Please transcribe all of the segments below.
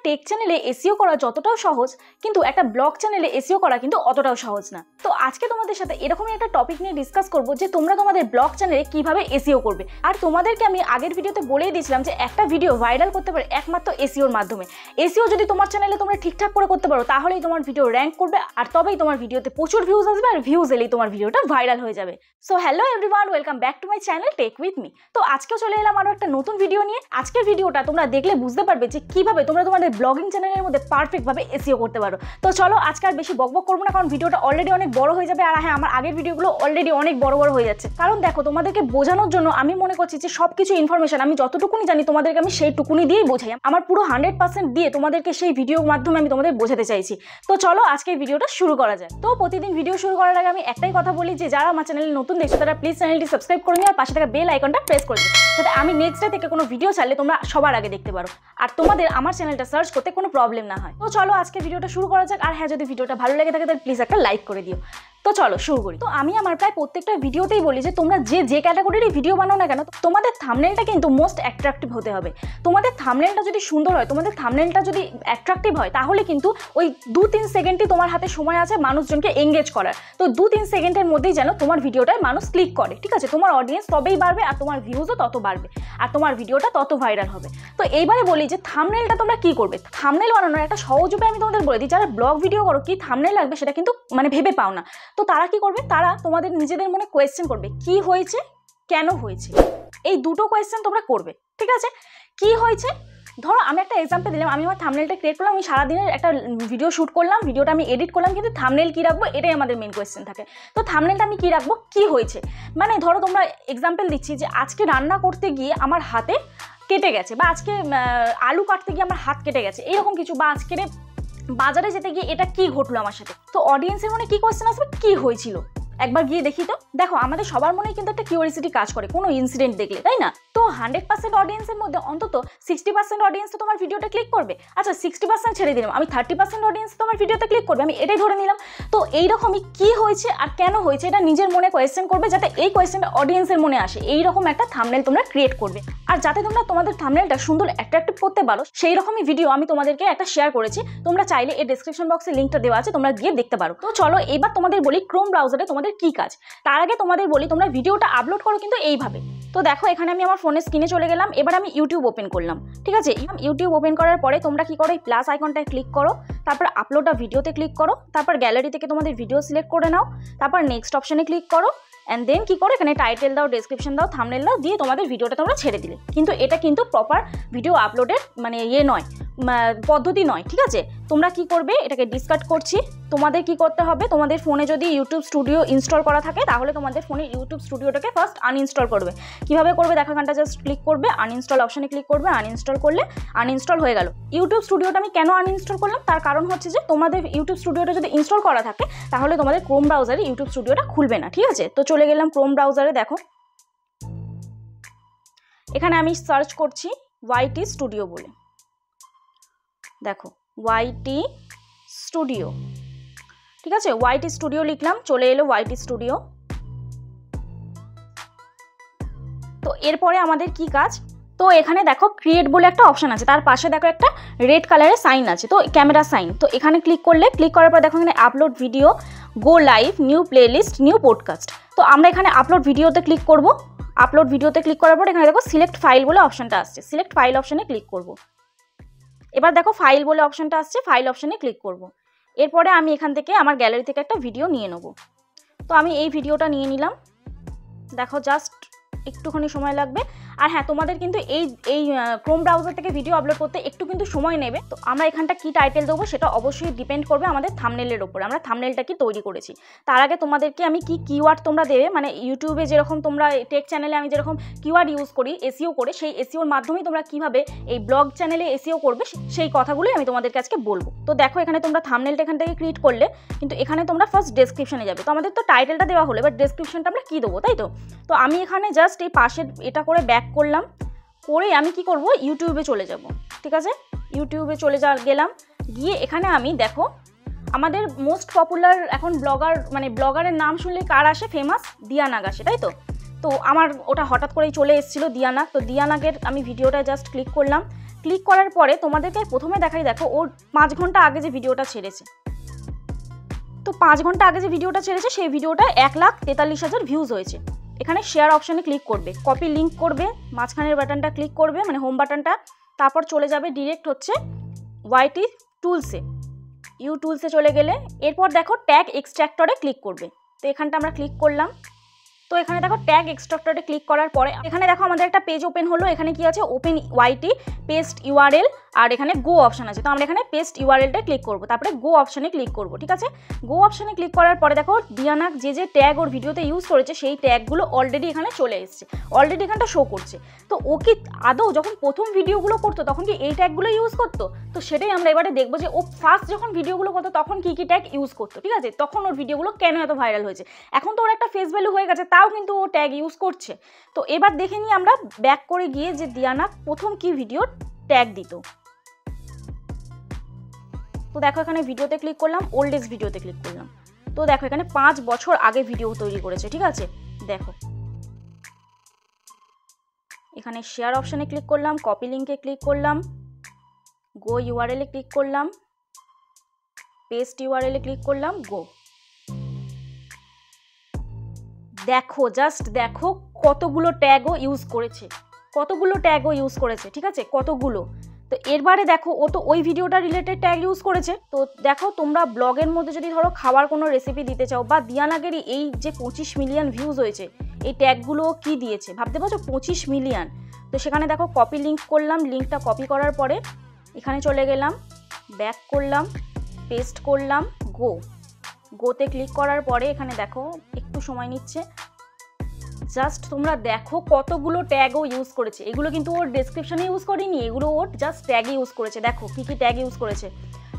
Take চ্যানেলে SEO করা যতটাও সহজ, কিন্তু একটা ব্লগ চ্যানেলে এসইও করা কিন্তু অতটাও সহজ না। তো আজকে তোমাদের সাথে এরকমই একটা টপিক নিয়ে ডিসকাস করব যে তোমরা তোমাদের ব্লগ চ্যানেলে কিভাবে এসইও করবে। আর তোমাদেরকে আমি আগের ভিডিওতে বলেই দিয়েছিলাম যে একটা ভিডিও ভাইরাল করতে পারে একমাত্র এসইওর মাধ্যমে। এসইও যদি তোমার চ্যানেলে তোমরা ঠিকঠাক করে করতে পারো তাহলেই তোমার ভিডিও র্যাঙ্ক করবে, আর তবেই তোমার ভিডিওতে প্রচুর ভিউজ আসবে, আর ভিউজ এলেই তোমার ভিডিওটা ভাইরাল হয়ে যাবে। So hello everyone, welcome back to my channel tech with me. তো আজকেও চলে এলাম আরো একটা নতুন ভিডিও নিয়ে। আজকের ভিডিওটা তোমরা দেখলে বুঝতে পারবে যে কিভাবে তোমরা তোমাদের ব্লগিং চ্যানেলের মধ্যে পারফেক্ট ভাবে এসইও করতে পারো। তো চলো আজকে আর বেশি বকবক করবো না, কারণ ভিডিওটা অলরেডি অনেক বড় হয়ে যাবে। আর হ্যাঁ, আমার আগের ভিডিওগুলো অলরেডি অনেক বড় বড় হয়ে যাচ্ছে, কারণ দেখো তোমাদেরকে বোঝানোর জন্য আমি মনে করছি যে সবকিছু ইনফরমেশন আমি যতটুকুনি জানি তোমাদেরকে আমি সেইটুকুনি দিয়েই বোঝাই। আমার পুরো 100% দিয়ে তোমাদেরকে সেই ভিডিওর মাধ্যমে আমি তোমাদের বোঝাতে চাইছি। তো চলো আজকে এই ভিডিওটা শুরু করা যায়। তো প্রতিদিন ভিডিও শুরু করার আগে আমি একটাই কথা বলি যে যারা আমার চ্যানেলে নতুন দেখছো তারা প্লিজ চ্যানেলটি সাবস্ক্রাইব করে নিও, আর পাশে থাকা বেল আইকনটা প্রেস করে দিও, যাতে আমি নেক্সট ডে থেকে কোনো ভিডিও ছাড়লে তোমরা সবার আগে দেখতে পারো, আর তোমাদের আমার চ্যানেলটা সার্চ করতে কোনো প্রবলেম না হয়। তো চলো আজকে ভিডিওটা শুরু করা যাক। আর হ্যাঁ, যদি ভিডিওটা ভালো লেগে থাকে তাহলে প্লিজ একটা লাইক করে দিও। তো চলো শুরু করি। তো আমি আমার প্রায় প্রত্যেকটা ভিডিওতেই বলি যে তোমরা যে ক্যাটাগরির ভিডিও বানাও না কেন, তোমাদের থাম্বনেলটা কিন্তু মোস্ট অ্যাট্রাকটিভ হতে হবে। তোমাদের থাম্বনেলটা যদি সুন্দর হয়, তোমাদের থাম্বনেলটা যদি অ্যাট্রাকটিভ হয়, তাহলে কিন্তু ওই 2-3 সেকেন্ডই তোমার হাতে সময় আছে মানুষজনকে এঙ্গেজ করার। তো 2-3 সেকেন্ডের মধ্যেই যেন তোমার ভিডিওটায় মানুষ ক্লিক করে, ঠিক আছে? তোমার অডিয়েন্স তবেই বাড়বে, আর তোমার ভিউজও তত বাড়বে, আর তোমার ভিডিওটা তত ভাইরাল হবে। তো এইবারে বলি যে থাম্বনেলটা তোমরা কি করবে। থাম্বনেল বানানোর একটা সহজ উপায় আমি তোমাদের বলে দিই। যারা ব্লগ ভিডিও করো, কি থাম্বনেল লাগবে সেটা কিন্তু ভেবে পাও না। তো তারা কি করবে, তারা তোমাদের নিজেদের মনে কোয়েশ্চেন করবে, কি হয়েছে, কেন হয়েছে। এই দুটো কোয়েশ্চেন তোমরা করবে, ঠিক আছে? কি হয়েছে, ধরো আমি একটা এক্সাম্পল দিলাম, আমি আমার থাম্বনেলটা ক্রিয়েট করলাম, আমি সারাদিনের একটা ভিডিও শ্যুট করলাম, ভিডিওটা আমি এডিট করলাম, কিন্তু থাম্বনেল কী রাখবো এটাই আমাদের মেন কোয়েশ্চেন থাকে। তো থাম্বনেলটা আমি কী রাখবো, কি হয়েছে, মানে ধরো তোমরা এক্সাম্পল দিচ্ছি যে আজকে রান্না করতে গিয়ে আমার হাতে কেটে গেছে, বা আজকে আলু কাটতে গিয়ে আমার হাত কেটে গেছে, এরকম কিছু, বা আজকে বাজারে যেতে গিয়ে এটা কি ঘটলো আমার সাথে। তো অডিয়েন্সের মনে কি কোয়েশ্চেন আসবে, কি হয়েছিল, একবার গিয়ে দেখি। তো দেখো আমাদের সবার মনেই কিন্তু একটা কিউরিওসিটি কাজ করে কোনো ইনসিডেন্ট দেখলে, তাই না? তো 100% অডিয়েন্সের মধ্যে অন্তত 60% অডিয়েন্স তো তোমার ভিডিওটা ক্লিক করবে। আচ্ছা 60% ছেড়ে দিলাম, আমি 30% অডিয়েন্স তোমার ভিডিওতে ক্লিক করবে, আমি এটাই ধরে নিলাম। তো এইরকমই কি হয়েছে আর কেন হয়েছে এটা নিজের মনে কোয়েশ্চেন করবে, যাতে এই কোয়েশ্চেনটা অডিয়েন্সের মনে আসে। এইরকম একটা থাম্বনেল তোমরা ক্রিয়েট করবে, আর যাতে তোমরা তোমাদের থাম্বনেলটা সুন্দর অ্যাট্রাকটিভ করতে পারো, সেই রকমই ভিডিও আমি তোমাদেরকে একটা শেয়ার করেছি। তোমরা চাইলে এই ডেসক্রিপশন বক্সে লিঙ্কটা দেওয়া আছে, তোমরা গিয়ে দেখতে পারো। তো চলো এবার তোমাদের বলি ক্রোম ব্রাউজারে তোমাদের কি কাজ। তার আগে তোমাদের বলি তোমরা ভিডিওটা আপলোড করো কিন্তু এইভাবে। তো দেখো এখানে আমি আমার ফোনের স্ক্রিনে চলে গেলাম, এবার আমি ইউটিউব ওপেন করলাম, ঠিক আছে? ইউটিউব ওপেন করার পরে তোমরা কি করো, এই প্লাস আইকনটায় ক্লিক করো, তারপর আপলোড আ ভিডিওতে ক্লিক করো, তারপর গ্যালারি থেকে তোমাদের ভিডিও সিলেক্ট করে নাও, তারপর নেক্সট অপশনে ক্লিক করো, অ্যান্ড দেন কি করো, এখানে টাইটেল দাও, ডেসক্রিপশন দাও, থাম্বনেল দাও, দিয়ে তোমাদের ভিডিওটা তোমরা ছেড়ে দিলে। কিন্তু এটা কিন্তু প্রপার ভিডিও আপলোডের নয়, পদ্ধতি নয়, ঠিক আছে? তোমরা কি করবে, এটাকে ডিসকার্ড করছি। তোমাদের কি করতে হবে, তোমাদের ফোনে যদি ইউটিউব স্টুডিও ইনস্টল করা থাকে তাহলে তোমাদের ফোনে ইউটিউব স্টুডিওটাকে ফার্স্ট আনইনস্টল করবে। কিভাবে করবে দেখো, এখানটা জাস্ট ক্লিক করবে, আনইনস্টল অপশনে ক্লিক করবে, আনইনস্টল করলে আনইনস্টল হয়ে গেল। ইউটিউব স্টুডিওটা আমি কেন আনইনস্টল করলাম, তার কারণ হচ্ছে যে তোমাদের ইউটিউব স্টুডিওটা যদি ইনস্টল করা থাকে তাহলে তোমাদের ক্রোম ব্রাউজারে ইউটিউব স্টুডিওটা খুলবে না, ঠিক আছে? তো চলে গেলাম ক্রোম ব্রাউজারে। দেখো এখানে আমি সার্চ করছি ওয়াইটি স্টুডিও বলে, দেখো ওয়াইটি স্টুডিও, ঠিক আছে? ওয়াইটি স্টুডিও লিখলাম, চলে এলো ওয়াইটি স্টুডিও। তো এরপরে আমাদের কি কাজ, তো এখানে দেখো ক্রিয়েট বলে একটা অপশন আছে, তার পাশে দেখো একটা রেড কালারের সাইন আছে, তো ক্যামেরা সাইন। তো এখানে ক্লিক করলে, ক্লিক করার পর দেখো এখানে আপলোড ভিডিও, গো live, new playlist, new podcast. তো আমরা এখানে আপলোড ভিডিওতে ক্লিক করব। আপলোড ভিডিওতে ক্লিক করার পর এখানে দেখো সিলেক্ট ফাইল বলে অপশনটা আসছে, সিলেক্ট ফাইল অপশনে ক্লিক করব। এবার দেখো ফাইল বলে অপশনটা আসছে, ফাইল অপশনে ক্লিক করব। এরপরে আমি এখান থেকে আমার গ্যালারি থেকে একটা ভিডিও নিয়ে নেব। তো আমি এই ভিডিওটা নিয়ে নিলাম, দেখো জাস্ট একটুখানি সময় লাগবে। আর হ্যাঁ, তোমাদের কিন্তু এই ক্রোম ব্রাউজার থেকে ভিডিও আপলোড করতে একটু কিন্তু সময় নেবে। তো আমরা এখানটা কি টাইটেল দেবো সেটা অবশ্যই ডিপেন্ড করবে আমাদের থাম্বনেলের ওপর, আমরা থাম্বনেলটা কি তৈরি করেছি। তার আগে তোমাদেরকে আমি কি কিওয়ার্ড তোমরা দেবে, মানে ইউটিউবে যেরকম তোমরা টেক চ্যানেলে আমি যেরকম কিওয়ার্ড ইউজ করি এসইও করে, সেই এসইওর মাধ্যমেই তোমরা কিভাবে এই ব্লগ চ্যানেলে এসইও করবে সেই কথাগুলোই আমি তোমাদেরকে আজকে বলবো। তো দেখো এখানে তোমরা থাম্বনেলটা এখান থেকে ক্রিয়েট করলে, কিন্তু এখানে তোমরা ফার্স্ট ডেসক্রিপশনে যাবে। তো আমাদের তো টাইটেলটা দেওয়া হলো, এবার ডেসক্রিপশনটা আমরা কী দেবো, তাই তো? তো আমি এখানে জাস্ট এই পাশে এটা করে ব্যাক করলাম, করে আমি কি করব, ইউটিউবে চলে যাব, ঠিক আছে? ইউটিউবে চলে গেলাম, গিয়ে এখানে আমি দেখো আমাদের মোস্ট পপুলার এখন ব্লগার, মানে ব্লগারের নাম শুনলে কার আসে, ফেমাস দিয়া নাগ আসে, তাই তো? তো আমার ওটা হঠাৎ করেই চলে এসেছিলো দিয়া নাগ। তো দিয়া নাগের আমি ভিডিওটা জাস্ট ক্লিক করলাম, ক্লিক করার পরে তোমাদেরকে প্রথমে দেখাই, দেখো ওর 5 ঘন্টা আগে যে ভিডিওটা ছেড়েছে, তো 5 ঘন্টা আগে যে ভিডিওটা ছেড়েছে সেই ভিডিওটা 1,43,000 ভিউজ হয়েছে। এখানে শেয়ার অপশানে ক্লিক করবে, কপি লিঙ্ক করবে, মাঝখানের বাটনটা ক্লিক করবে মানে হোম বাটনটা, তারপর চলে যাবে ডিরেক্ট হচ্ছে ওয়াইটি টুলসে, ইউ টুলসে চলে গেলে এরপর দেখো ট্যাগ এক্সট্রাক্টরে ক্লিক করবে। তো এখানটা আমরা ক্লিক করলাম। তো এখানে দেখো ট্যাগ এক্সট্রাক্টরে ক্লিক করার পরে এখানে দেখো আমাদের একটা পেজ ওপেন হলো। এখানে কি আছে, ওপেন ওয়াইটি, পেস্ট ইউআরএল আর এখানে গো অপশান আছে। তো আমরা এখানে পেস্ট ইউআরএলটা ক্লিক করব, তারপরে গো অপশানে ক্লিক করব। ঠিক আছে, গো অপশানে ক্লিক করার পরে দেখো দিয়া নাগ যে ট্যাগ ওর ভিডিওতে ইউজ করেছে সেই ট্যাগগুলো অলরেডি এখানে চলে এসেছে, অলরেডি এখানটা শো করছে। তো ও কি আদৌ যখন প্রথম ভিডিওগুলো করতো তখন কি এই ট্যাগগুলো ইউজ করতো? তো সেটাই আমরা এবারে দেখবো যে ও ফার্স্ট যখন ভিডিওগুলো করতো তখন কি কি ট্যাগ ইউজ করতো। ঠিক আছে, তখন ওর ভিডিওগুলো কেন এত ভাইরাল হয়েছে। এখন তো ওর একটা ফেস ভ্যালু হয়ে গেছে, তাও কিন্তু ও ট্যাগ ইউজ করছে। তো এবার দেখে নিই আমরা ব্যাক করে গিয়ে যে দিয়া নাগ প্রথম কি ভিডিও ট্যাগ দিত। তো দেখো এখানে ভিডিওতে ক্লিক করলাম, ওল্ডেস্ট ভিডিওতে ক্লিক করলাম। তো দেখো এখানে 5 বছর আগে ভিডিও তৈরি করেছে। ঠিক আছে, দেখো এখানে শেয়ার অপশানে ক্লিক করলাম, কপি লিঙ্কে ক্লিক করলাম, গো ইউআরএল এ ক্লিক করলাম, পেস্ট ইউআরএল এ ক্লিক করলাম, গো। দেখো জাস্ট দেখো কতগুলো ট্যাগও ইউজ করেছে, কতগুলো ট্যাগও ইউজ করেছে। ঠিক আছে, কতগুলো। তো এরবারে দেখো ও তো ওই ভিডিওটা রিলেটেড ট্যাগ ইউজ করেছে। তো দেখো তোমরা ব্লগের মধ্যে যদি ধরো খাবার কোনো রেসিপি দিতে চাও, বা দিয়া নাগেরই এই যে 25 মিলিয়ন ভিউজ হয়েছে, এই ট্যাগগুলো কি দিয়েছে ভাবতে পারছো, 25 মিলিয়ন। তো সেখানে দেখো কপি লিঙ্ক করলাম, লিঙ্কটা কপি করার পরে এখানে চলে গেলাম, ব্যাক করলাম, পেস্ট করলাম, গো। গোতে ক্লিক করার পরে এখানে দেখো একটু সময় নিচ্ছে, জাস্ট তোমরা দেখো কতগুলো ট্যাগও ইউজ করেছে। এগুলো কিন্তু ওর ডেসক্রিপশনে ইউজ করিনি, এগুলো ওর জাস্ট ট্যাগে ইউজ করেছে। দেখো কী কী ট্যাগ ইউজ করেছে,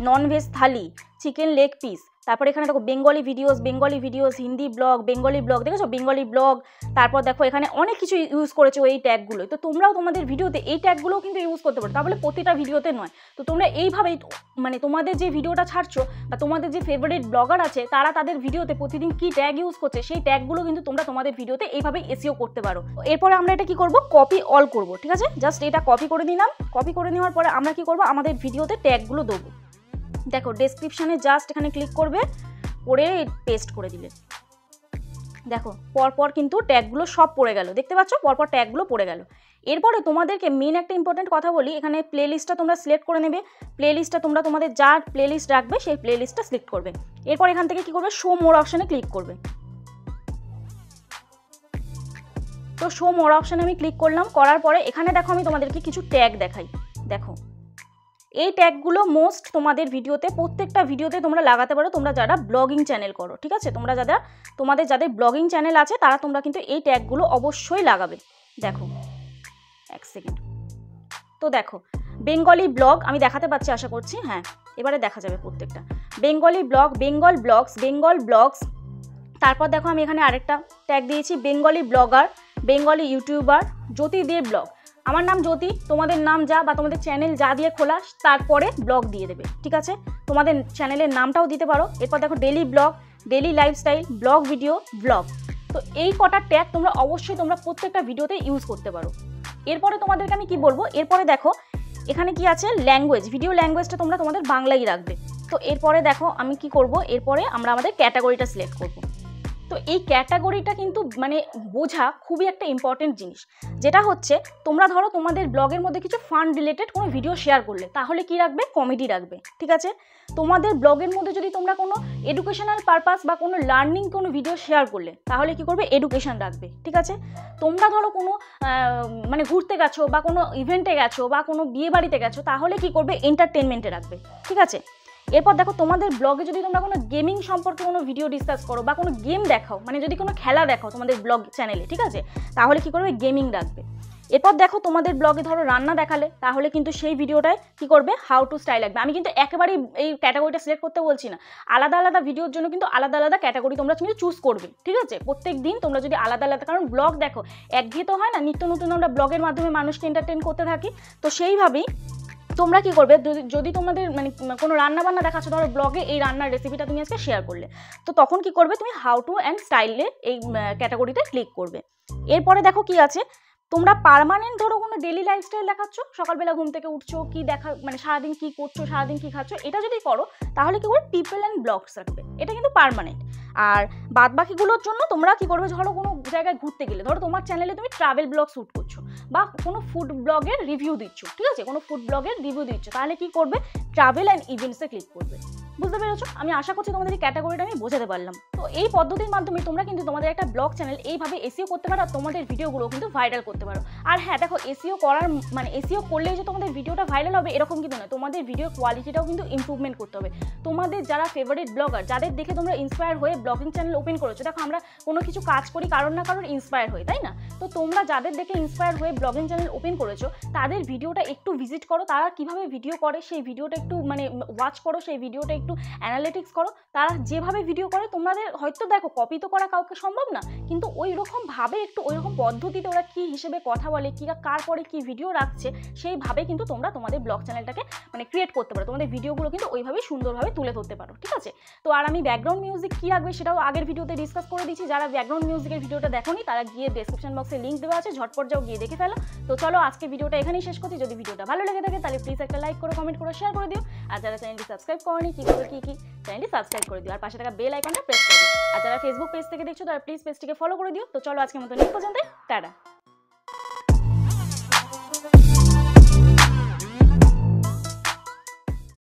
ননভেজ থালি, চিকেন লেগ পিস, তারপর এখানে দেখো Bengali videos, Hindi blog, Bengali blog, দেখেছো বেঙ্গলি ব্লগ। তারপর দেখো এখানে অনেক কিছু ইউজ করেছে এই ট্যাগগুলো। তো তোমরাও তোমাদের ভিডিওতে এই ট্যাগগুলোও কিন্তু ইউজ করতে পারো, তাহলে প্রতিটা ভিডিওতে নয়। তো তোমরা এইভাবেই মানে তোমাদের যে ভিডিওটা ছাড়ছো বা তোমাদের যে ফেভারিট ব্লগার আছে তারা তাদের ভিডিওতে প্রতিদিন কি ট্যাগ ইউজ করছে সেই ট্যাগগুলো কিন্তু তোমরা তোমাদের ভিডিওতে এইভাবে এসইও করতে পারো। এরপরে আমরা এটা কি করব, কপি অল করব। ঠিক আছে, জাস্ট এটা কপি করে নিলাম। কপি করে নেওয়ার পরে আমরা কি করব, আমাদের ভিডিওতে ট্যাগগুলো দেবো। দেখো ডেসক্রিপশনে জাস্ট এখানে ক্লিক করবে, করে পেস্ট করে দিলে দেখো পরপর কিন্তু ট্যাগগুলো সব পড়ে গেল, দেখতে পাচ্ছ পরপর ট্যাগগুলো পড়ে গেল। এরপরে তোমাদেরকে মেন একটা ইম্পর্টেন্ট কথা বলি, এখানে প্লেলিস্টটা তোমরা সিলেক্ট করে নেবে। প্লেলিস্টটা তোমরা তোমাদের যা প্লেলিস্ট রাখবে সেই প্লেলিস্টটা সিলেক্ট করবে। এরপর এখান থেকে কি করবে, শো মোর অপশানে ক্লিক করবে। তো শো মোর অপশানে আমি ক্লিক করলাম, করার পরে এখানে দেখো আমি তোমাদেরকে কিছু ট্যাগ দেখাই। দেখো এই ট্যাগগুলো মোস্ট তোমাদের ভিডিওতে, প্রত্যেকটা ভিডিওতে তোমরা লাগাতে পারো, তোমরা যারা ব্লগিং চ্যানেল করো। ঠিক আছে, তোমরা যাদের ব্লগিং চ্যানেল আছে তারা তোমরা কিন্তু এই ট্যাগগুলো অবশ্যই লাগাবে। দেখো এক সেকেন্ড, তো দেখো বেঙ্গলি ব্লগ আমি দেখাতে পাচ্ছি আশা করছি, হ্যাঁ এবারে দেখা যাবে প্রত্যেকটা। Bengali blog, Bengal blogs. তারপর দেখো আমি এখানে আরেকটা ট্যাগ দিয়েছি, বেঙ্গলি ব্লগার, বেঙ্গলি ইউটিউবার, জ্যোতিদের ব্লগ। আমার নাম জ্যোতি, তোমাদের নাম যা বা তোমাদের চ্যানেল যা দিয়ে খোলা তারপরে ব্লগ দিয়ে দেবে। ঠিক আছে, তোমাদের চ্যানেলের নামটাও দিতে পারো। এরপর দেখো daily blog, daily lifestyle, blog video, blog. তো এই কটা ট্যাগ তোমরা অবশ্যই তোমরা প্রত্যেকটা ভিডিওতে ইউজ করতে পারো। এরপরে তোমাদেরকে আমি কি বলবো, এরপরে দেখো এখানে কি আছে, ল্যাঙ্গুয়েজ, ভিডিও ল্যাঙ্গুয়েজটা তোমরা তোমাদের বাংলাই রাখবে। তো এরপরে দেখো আমি কি করব, এরপরে আমরা আমাদের ক্যাটাগরিটা সিলেক্ট করব। তো এই ক্যাটাগরিটা কিন্তু মানে বোঝা খুবই একটা ইম্পর্টেন্ট জিনিস, যেটা হচ্ছে তোমরা ধরো তোমাদের ব্লগের মধ্যে কিছু ফান রিলেটেড কোনো ভিডিও শেয়ার করলে তাহলে কি রাখবে, কমেডি রাখবে। ঠিক আছে, তোমাদের ব্লগের মধ্যে যদি তোমরা কোনো এডুকেশনাল পারপাস বা কোনো লার্নিং কোনো ভিডিও শেয়ার করলে তাহলে কি করবে, এডুকেশন রাখবে। ঠিক আছে, তোমরা ধরো কোনো মানে ঘুরতে গেছো বা কোনো ইভেন্টে গেছো বা কোনো বিয়ে বাড়িতে গেছো তাহলে কি করবে, এন্টারটেনমেন্টে রাখবে। ঠিক আছে, এরপর দেখো তোমাদের ব্লগে যদি তোমরা কোনো গেমিং সম্পর্কে কোনো ভিডিও ডিসকাস করো বা কোনো গেম দেখাও, মানে যদি কোনো খেলা দেখাও তোমাদের ব্লগ চ্যানেলে, ঠিক আছে, তাহলে কি করবে, গেমিং রাখবে। এরপর দেখো তোমাদের ব্লগে ধরো রান্না দেখালে তাহলে কিন্তু সেই ভিডিওটায় কি করবে, হাউ টু স্টাইল রাখবে। আমি কিন্তু একেবারেই এই ক্যাটাগরিটা সিলেক্ট করতে বলছি না, আলাদা আলাদা ভিডিওর জন্য কিন্তু আলাদা আলাদা ক্যাটাগরি তোমরা কিন্তু চুজ করবে। ঠিক আছে, প্রত্যেক দিন তোমরা যদি আলাদা আলাদা, কারণ ব্লগ দেখো একঘেয়ে তো হয় না, নিত্য নতুন আমরা ব্লগের মাধ্যমে মানুষকে এন্টারটেন করতে থাকি। তো সেইভাবেই তোমরা কি করবে, যদি তোমাদের মানে কোনো রান্না বান্না দেখাচ্ছ, ধরো ব্লগে এই রান্নার রেসিপিটা তুমি আজকে শেয়ার করলে, তো তখন কি করবে, তুমি হাউ টু অ্যান্ড স্টাইলে এই ক্যাটাগরিতে ক্লিক করবে। এরপরে দেখো কি আছে, তোমরা পার্মানেন্ট ধরো কোনো ডেলি লাইফস্টাইল দেখাচ্ছ, সকালবেলা ঘুম থেকে উঠছো, কি দেখা মানে সারাদিন কি করছো, সারাদিন কি খাচ্ছ, এটা যদি করো তাহলে কি করবে পিপল অ্যান্ড ব্লগস রাখবে, এটা কিন্তু পার্মানেন্ট। আর বাদ বাকিগুলোর জন্য তোমরা কি করবে, ধরো কোনো জায়গায় ঘুরতে গেলে, ধরো তোমার চ্যানেলে তুমি ট্রাভেল ব্লগ শ্যুট করছো বা কোনো ফুড ব্লগের রিভিউ দিচ্ছ, ঠিক আছে, কোনো ফুড ব্লগের রিভিউ দিচ্ছ, তাহলে কি করবে ট্রাভেল অ্যান্ড ইভেন্টসে ক্লিক করবে। বুঝতে পেরেছো? আমি আশা করছি তোমাদের এই ক্যাটাগরিটা আমি বোঝাতে পারলাম। তো এই পদ্ধতির মাধ্যমে তোমরা কিন্তু তোমাদের একটা ব্লগ চ্যানেল এইভাবে এসইও করতে পারো আর তোমাদের ভিডিওগুলো কিন্তু ভাইরাল করতে পারো। আর হ্যাঁ দেখো, এসইও করার মানে এসইও করলেই যে তোমাদের ভিডিওটা ভাইরাল হবে এরকম কিন্তু নয়, তোমাদের ভিডিও কোয়ালিটিটাও কিন্তু ইমপ্রুভমেন্ট করতে হবে। তোমাদের যারা ফেভারিট ব্লগার, যাদের দেখে তোমরা ইন্সপায়ার হয়ে ব্লগিং চ্যানেল ওপেন করেছো, দেখো আমরা কোনো কিছু কাজ করি কারোর না কারোর ইন্সপায়ার হয়ে, তাই না? তো তোমরা যাদের দেখে ইন্সপায়ার হয়ে ব্লগিং চ্যানেল ওপেন করেছো তাদের ভিডিওটা একটু ভিজিট করো, তারা কিভাবে ভিডিও করে সেই ভিডিওটা একটু মানে ওয়াচ করো, সেই ভিডিওটা একটু অ্যানালিটিক্স করো, তারা যেভাবে ভিডিও করে তোমাদের হয়তো দেখো কপি তো করা কাউকে সম্ভব না, কিন্তু ওই রকম ভাবে একটু ওই রকম পদ্ধতিতে ওরা কি হিসেবে কথা বলে, কি কার পরে কি ভিডিও রাখছে সেইভাবে কিন্তু তোমরা তোমাদের ব্লগ চ্যানেলটাকে মানে ক্রিয়েট করতে পারো, তোমাদের ভিডিওগুলো কিন্তু ওইভাবেই সুন্দরভাবে তুলে ধরতে পারো, ঠিক আছে? তো আর আমি ব্যাকগ্রাউন্ড মিউজিক কি রাখবে সেটাও আগের ভিডিওতে ডিসকাস করে দিচ্ছি, যারা ব্যাকগ্রাউন্ড মিউজিকের ভিডিওটা দেখোনি তারা গিয়ে ডেসক্রিপশন বক্সে লিঙ্ক দেওয়া আছে, ঝটপট যাও গিয়ে দেখে ফেলো। তো চলো আজকে ভিডিওটা এখানেই শেষ করছি। যদি ভিডিওটা ভালো লেগে থাকে তাহলে প্লিজ একটা লাইক করো, কমেন্ট করো, শেয়ার করে দিও। আর যারা চ্যানেলটি সাবস্ক্রাইব করোনি কি চ্যানেলটি সাবস্ক্রাইব করে দিও আর পাশে থাকা বেল আইকনটা প্রেস করে দিও। আর যারা ফেসবুক পেজ থেকে দেখছো তারা প্লিজ পেজটিকে ফলো করে দিও। তো চলো আজকের মতো এই পর্যন্তই, টাটা।